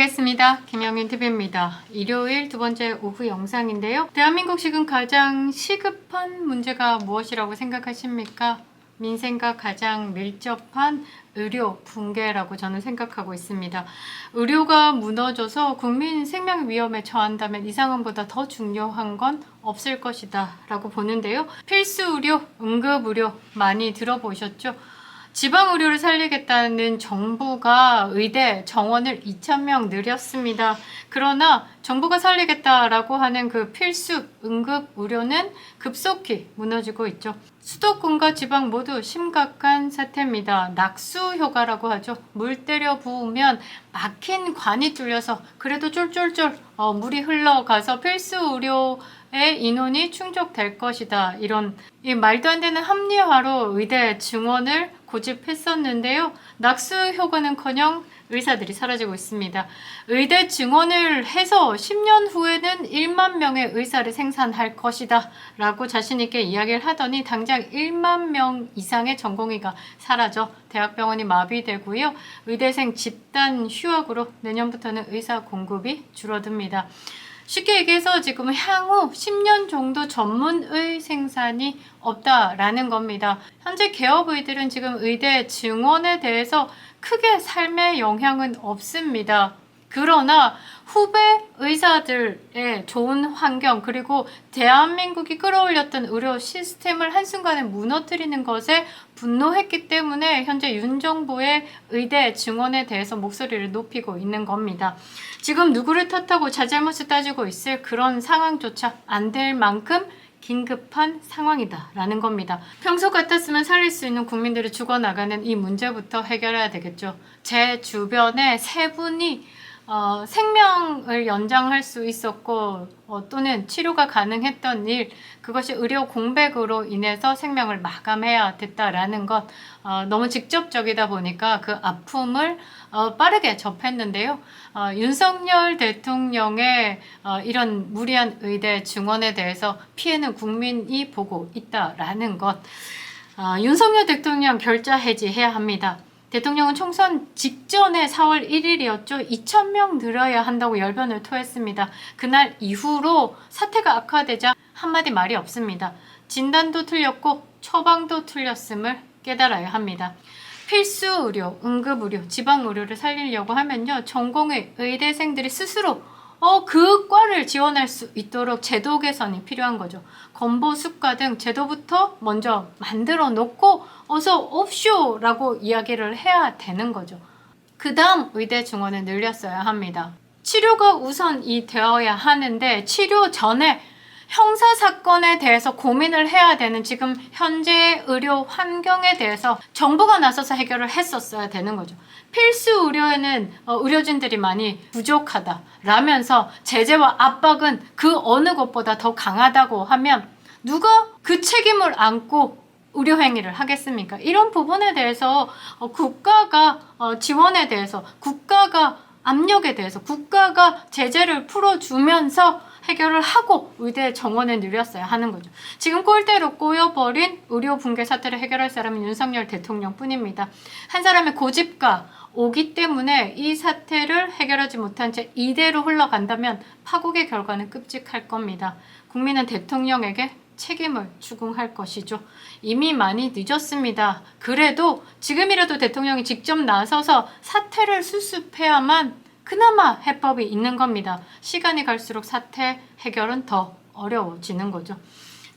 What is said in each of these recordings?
반갑습니다. 김영윤 TV입니다. 일요일 두 번째 오후 영상인데요. 대한민국 지금 가장 시급한 문제가 무엇이라고 생각하십니까? 민생과 가장 밀접한 의료 붕괴라고 저는 생각하고 있습니다. 의료가 무너져서 국민 생명 위험에 처한다면 이 상황보다 더 중요한 건 없을 것이다 라고 보는데요. 필수 의료, 응급 의료 많이 들어보셨죠? 지방 의료를 살리겠다는 정부가 의대 정원을 2,000명 늘렸습니다. 그러나 정부가 살리겠다라고 하는 그 필수 응급 의료는 급속히 무너지고 있죠. 수도권과 지방 모두 심각한 사태입니다. 낙수 효과라고 하죠. 물 때려 부으면 막힌 관이 뚫려서 그래도 쫄쫄쫄 물이 흘러가서 필수 의료의 인원이 충족될 것이다. 이런 말도 안 되는 합리화로 의대 증원을 고집했었는데요. 낙수 효과는커녕 의사들이 사라지고 있습니다. 의대 증원을 해서 10년 후에는 1만 명의 의사를 생산할 것이다 라고 자신있게 이야기를 하더니 당장 1만 명 이상의 전공의가 사라져 대학병원이 마비되고요. 의대생 집단 휴학으로 내년부터는 의사 공급이 줄어듭니다. 쉽게 얘기해서 지금 향후 10년 정도 전문의 생산이 없다라는 겁니다. 현재 개업의들은 지금 의대 증원에 대해서 크게 삶의 영향은 없습니다. 그러나 후배 의사들의 좋은 환경 그리고 대한민국이 끌어올렸던 의료 시스템을 한순간에 무너뜨리는 것에 분노했기 때문에 현재 윤 정부의 의대 증원에 대해서 목소리를 높이고 있는 겁니다. 지금 누구를 탓하고 자잘못을 따지고 있을 그런 상황조차 안 될 만큼 긴급한 상황이다 라는 겁니다. 평소 같았으면 살릴 수 있는 국민들이 죽어나가는 이 문제부터 해결해야 되겠죠. 제 주변에 세 분이 생명을 연장할 수 있었고 또는 치료가 가능했던 일, 그것이 의료 공백으로 인해서 생명을 마감해야 됐다라는 것, 너무 직접적이다 보니까 그 아픔을 빠르게 접했는데요. 윤석열 대통령의 이런 무리한 의대 증원에 대해서 피해는 국민이 보고 있다라는 것, 윤석열 대통령 결자 해지해야 합니다. 대통령은 총선 직전에 4월 1일이었죠. 2,000명 늘어야 한다고 열변을 토했습니다. 그날 이후로 사태가 악화되자 한마디 말이 없습니다. 진단도 틀렸고 처방도 틀렸음을 깨달아야 합니다. 필수 의료, 응급 의료, 지방 의료를 살리려고 하면요. 전공의 의대생들이 스스로 그 과를 지원할 수 있도록 제도 개선이 필요한 거죠. 건보 수가 등 제도부터 먼저 만들어 놓고 어서 옵쇼라고 이야기를 해야 되는 거죠. 그 다음 의대 증원을 늘렸어야 합니다. 치료가 우선이 되어야 하는데 치료 전에 형사사건에 대해서 고민을 해야 되는 지금 현재 의료 환경에 대해서 정부가 나서서 해결을 했었어야 되는 거죠. 필수 의료에는 의료진들이 많이 부족하다라면서 제재와 압박은 그 어느 것보다 더 강하다고 하면 누가 그 책임을 안고 의료 행위를 하겠습니까? 이런 부분에 대해서 국가가 지원에 대해서 국가가 압력에 대해서 국가가 제재를 풀어주면서 해결을 하고 의대 정원을 늘렸어야 하는 거죠. 지금 꼴대로 꼬여버린 의료 붕괴 사태를 해결할 사람은 윤석열 대통령 뿐입니다. 한 사람의 고집과 오기 때문에 이 사태를 해결하지 못한 채 이대로 흘러간다면 파국의 결과는 끔찍할 겁니다. 국민은 대통령에게 책임을 추궁할 것이죠. 이미 많이 늦었습니다. 그래도 지금이라도 대통령이 직접 나서서 사태를 수습해야만 그나마 해법이 있는 겁니다. 시간이 갈수록 사태 해결은 더 어려워지는 거죠.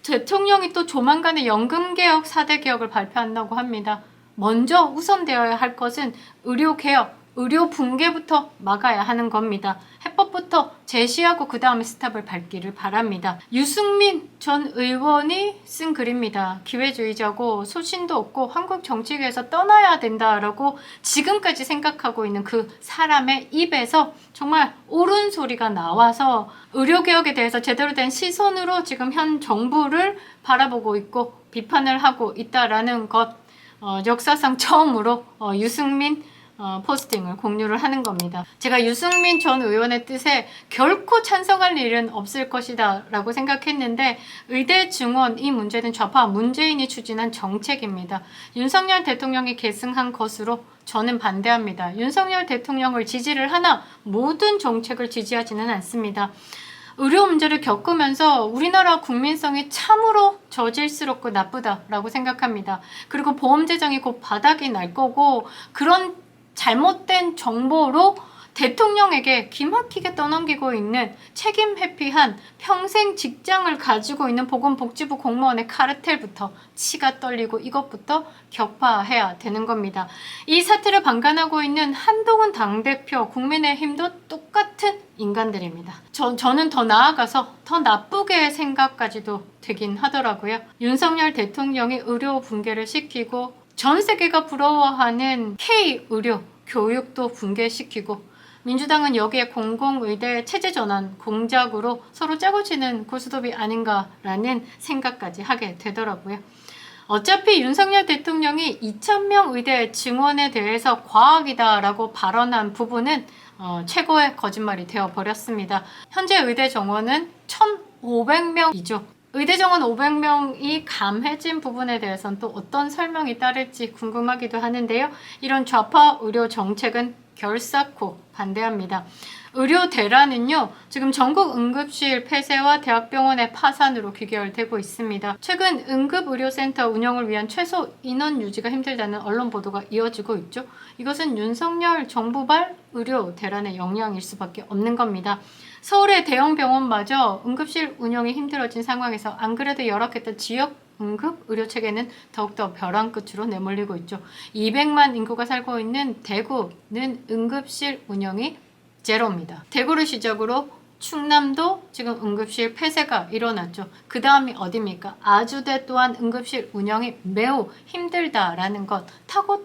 대통령이 또 조만간에 연금개혁 4대 개혁을 발표한다고 합니다. 먼저 우선되어야 할 것은 의료개혁, 의료 붕괴부터 막아야 하는 겁니다. 해법부터 제시하고 그 다음에 스탑을 밟기를 바랍니다. 유승민 전 의원이 쓴 글입니다. 기회주의자고 소신도 없고 한국 정치계에서 떠나야 된다라고 지금까지 생각하고 있는 그 사람의 입에서 정말 옳은 소리가 나와서 의료개혁에 대해서 제대로 된 시선으로 지금 현 정부를 바라보고 있고 비판을 하고 있다라는 것, 역사상 처음으로 유승민 포스팅을 공유를 하는 겁니다. 제가 유승민 전 의원의 뜻에 결코 찬성할 일은 없을 것이다 라고 생각했는데 의대 증원 이 문제는 좌파 문재인이 추진한 정책입니다. 윤석열 대통령이 계승한 것으로 저는 반대합니다. 윤석열 대통령을 지지를 하나 모든 정책을 지지하지는 않습니다. 의료 문제를 겪으면서 우리나라 국민성이 참으로 저질스럽고 나쁘다라고 생각합니다. 그리고 보험재정이 곧 바닥이 날 거고 그런 잘못된 정보로 대통령에게 기막히게 떠넘기고 있는 책임 회피한 평생 직장을 가지고 있는 보건복지부 공무원의 카르텔부터 치가 떨리고 이것부터 격파해야 되는 겁니다. 이 사태를 방관하고 있는 한동훈 당대표, 국민의힘도 똑같은 인간들입니다. 저는 더 나아가서 더 나쁘게 생각까지도 되긴 하더라고요. 윤석열 대통령이 의료 붕괴를 시키고 전 세계가 부러워하는 K-의료 교육도 붕괴시키고 민주당은 여기에 공공의대 체제전환 공작으로 서로 짜고 치는 고스톱이 아닌가라는 생각까지 하게 되더라고요. 어차피 윤석열 대통령이 2,000명 의대 증원에 대해서 과학이다라고 발언한 부분은 최고의 거짓말이 되어버렸습니다. 현재 의대 정원은 1,500명이죠. 의대 정원 500명이 감해진 부분에 대해서는 또 어떤 설명이 따를지 궁금하기도 하는데요. 이런 좌파 의료 정책은 결사코 반대합니다. 의료 대란은요, 지금 전국 응급실 폐쇄와 대학병원의 파산으로 귀결되고 있습니다. 최근 응급의료센터 운영을 위한 최소 인원 유지가 힘들다는 언론 보도가 이어지고 있죠. 이것은 윤석열 정부발 의료 대란의 영향일 수밖에 없는 겁니다. 서울의 대형 병원마저 응급실 운영이 힘들어진 상황에서 안 그래도 열악했던 지역 응급 의료 체계는 더욱더 벼랑 끝으로 내몰리고 있죠. 200만 인구가 살고 있는 대구는 응급실 운영이 제로입니다. 대구를 시작으로 충남도 지금 응급실 폐쇄가 일어났죠. 그 다음이 어디입니까? 아주대 또한 응급실 운영이 매우 힘들다라는 것 타고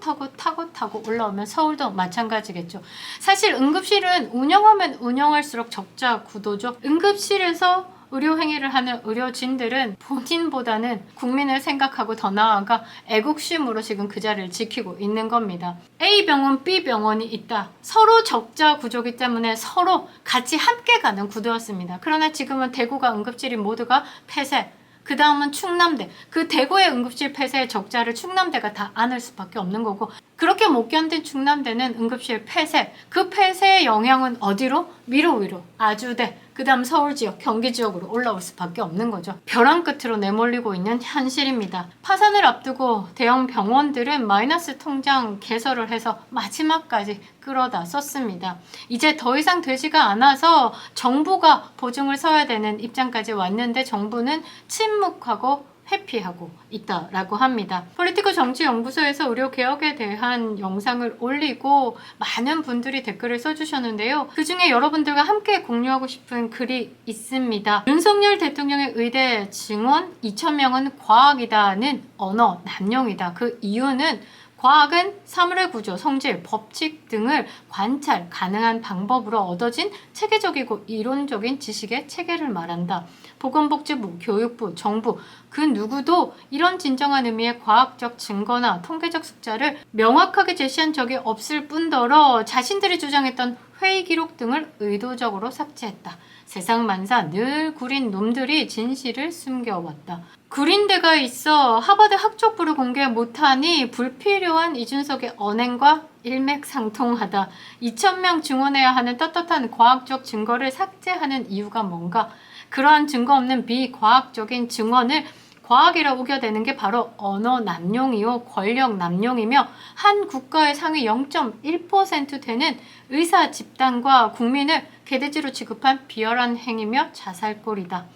올라오면 서울도 마찬가지겠죠. 사실 응급실은 운영하면 운영할수록 적자 구도죠. 응급실에서 의료 행위를 하는 의료진들은 본인보다는 국민을 생각하고 더 나아가 애국심으로 지금 그 자리를 지키고 있는 겁니다. A 병원, B 병원이 있다. 서로 적자 구조기 때문에 서로 같이 함께 가는 구도였습니다. 그러나 지금은 대구가 응급실이 모두가 폐쇄. 그 다음은 충남대. 그 대구의 응급실 폐쇄의 적자를 충남대가 다 안을 수밖에 없는 거고 그렇게 못 견딘 충남대는 응급실 폐쇄. 그 폐쇄의 영향은 어디로? 위로 아주대. 그 다음 서울 지역, 경기 지역으로 올라올 수밖에 없는 거죠. 벼랑 끝으로 내몰리고 있는 현실입니다. 파산을 앞두고 대형 병원들은 마이너스 통장 개설을 해서 마지막까지 끌어다 썼습니다. 이제 더 이상 되지가 않아서 정부가 보증을 서야 되는 입장까지 왔는데 정부는 침묵하고 회피하고 있다라고 합니다. 폴리티코 정치연구소에서 의료개혁에 대한 영상을 올리고 많은 분들이 댓글을 써주셨는데요. 그 중에 여러분들과 함께 공유하고 싶은 글이 있습니다. 윤석열 대통령의 의대 증원 2,000명은 과학이다는 언어 남용이다. 그 이유는 과학은 사물의 구조, 성질, 법칙 등을 관찰 가능한 방법으로 얻어진 체계적이고 이론적인 지식의 체계를 말한다. 보건복지부, 교육부, 정부 그 누구도 이런 진정한 의미의 과학적 증거나 통계적 숫자를 명확하게 제시한 적이 없을 뿐더러 자신들이 주장했던 회의 기록 등을 의도적으로 삭제했다. 세상만사 늘 구린 놈들이 진실을 숨겨왔다. 구린 데가 있어 하버드 학적부를 공개 못하니 불필요한 이준석의 언행과 일맥상통하다. 2,000명 증언해야 하는 떳떳한 과학적 증거를 삭제하는 이유가 뭔가? 그러한 증거 없는 비과학적인 증언을 과학이라 우겨대는 게 바로 언어 남용이요 권력 남용이며 한 국가의 상위 0.1% 되는 의사 집단과 국민을 개돼지로 취급한 비열한 행위며 자살골이다.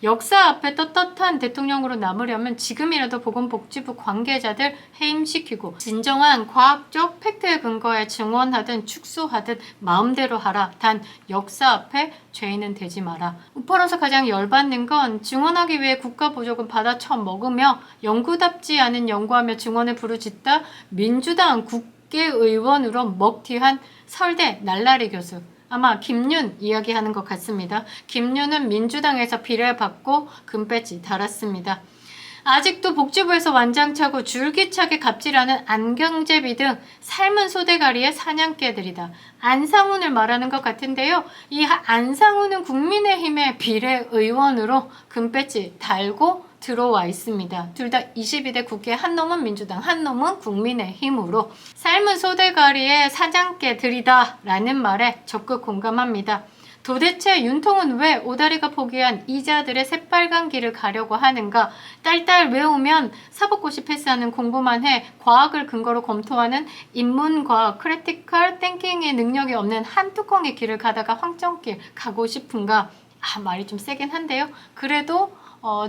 역사 앞에 떳떳한 대통령으로 남으려면 지금이라도 보건복지부 관계자들 해임시키고 진정한 과학적 팩트에 근거해 증언하든 축소하든 마음대로 하라. 단 역사 앞에 죄인은 되지 마라. 우파로서 가장 열받는 건 증언하기 위해 국가 보조금 받아 처먹으며 연구답지 않은 연구하며 증언을 부르짖다 민주당 국회의원으로 먹튀한 설대 날라리 교수. 아마 김윤 이야기하는 것 같습니다. 김윤은 민주당에서 비례받고 금배지 달았습니다. 아직도 복지부에서 완장차고 줄기차게 갑질하는 안경제비 등 삶은 소대가리의 사냥개들이다. 안상훈을 말하는 것 같은데요. 이 안상훈은 국민의힘의 비례의원으로 금배지 달고 들어와 있습니다. 둘 다 22대 국회, 한 놈은 민주당, 한 놈은 국민의힘으로 삶은 소대가리의 사냥개들이다 라는 말에 적극 공감합니다. 도대체 윤통은 왜 오다리가 포기한 이자들의 새빨간 길을 가려고 하는가? 딸딸 외우면 사법고시 패스하는 공부만 해 과학을 근거로 검토하는 인문과학 크리티컬 띵킹의 능력이 없는 한 뚜껑의 길을 가다가 황정길 가고 싶은가? 말이 좀 세긴 한데요. 그래도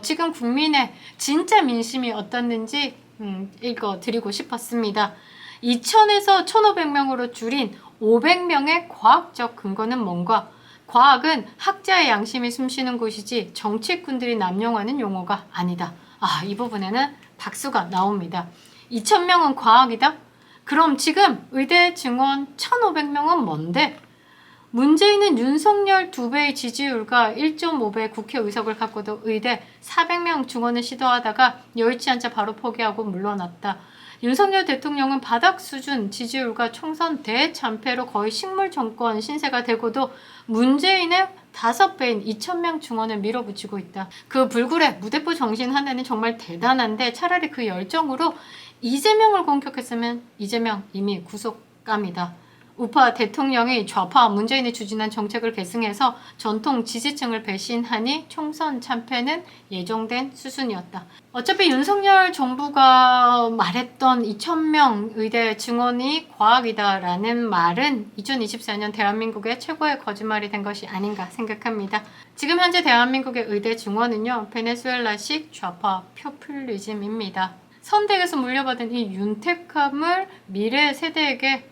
지금 국민의 진짜 민심이 어떻는지 읽어드리고 싶었습니다. 2,000에서 1,500명으로 줄인 500명의 과학적 근거는 뭔가? 과학은 학자의 양심이 숨쉬는 곳이지 정치꾼들이 남용하는 용어가 아니다. 이 부분에는 박수가 나옵니다. 2,000명은 과학이다? 그럼 지금 의대 증원 1,500명은 뭔데? 문재인은 윤석열 2배의 지지율과 1.5배 국회의석을 갖고도 의대 400명 증원을 시도하다가 여의치 않자 바로 포기하고 물러났다. 윤석열 대통령은 바닥 수준 지지율과 총선 대참패로 거의 식물 정권 신세가 되고도 문재인의 5배인 2,000명 증원을 밀어붙이고 있다. 그 불굴의 무대포 정신 하나는 정말 대단한데 차라리 그 열정으로 이재명을 공격했으면 이재명 이미 구속감이다. 우파 대통령이 좌파 문재인이 추진한 정책을 계승해서 전통 지지층을 배신하니 총선 참패는 예정된 수순이었다. 어차피 윤석열 정부가 말했던 2,000명 의대 증원이 과학이다라는 말은 2024년 대한민국의 최고의 거짓말이 된 것이 아닌가 생각합니다. 지금 현재 대한민국의 의대 증원은요, 베네수엘라식 좌파 포퓰리즘입니다. 선택에서 물려받은 이 윤택함을 미래 세대에게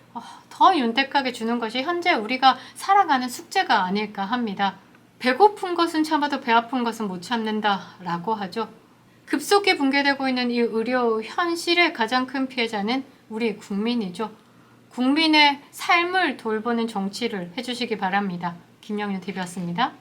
더 윤택하게 주는 것이 현재 우리가 살아가는 숙제가 아닐까 합니다. 배고픈 것은 참아도 배 아픈 것은 못 참는다 라고 하죠. 급속히 붕괴되고 있는 이 의료 현실의 가장 큰 피해자는 우리 국민이죠. 국민의 삶을 돌보는 정치를 해주시기 바랍니다. 김영윤 TV였습니다.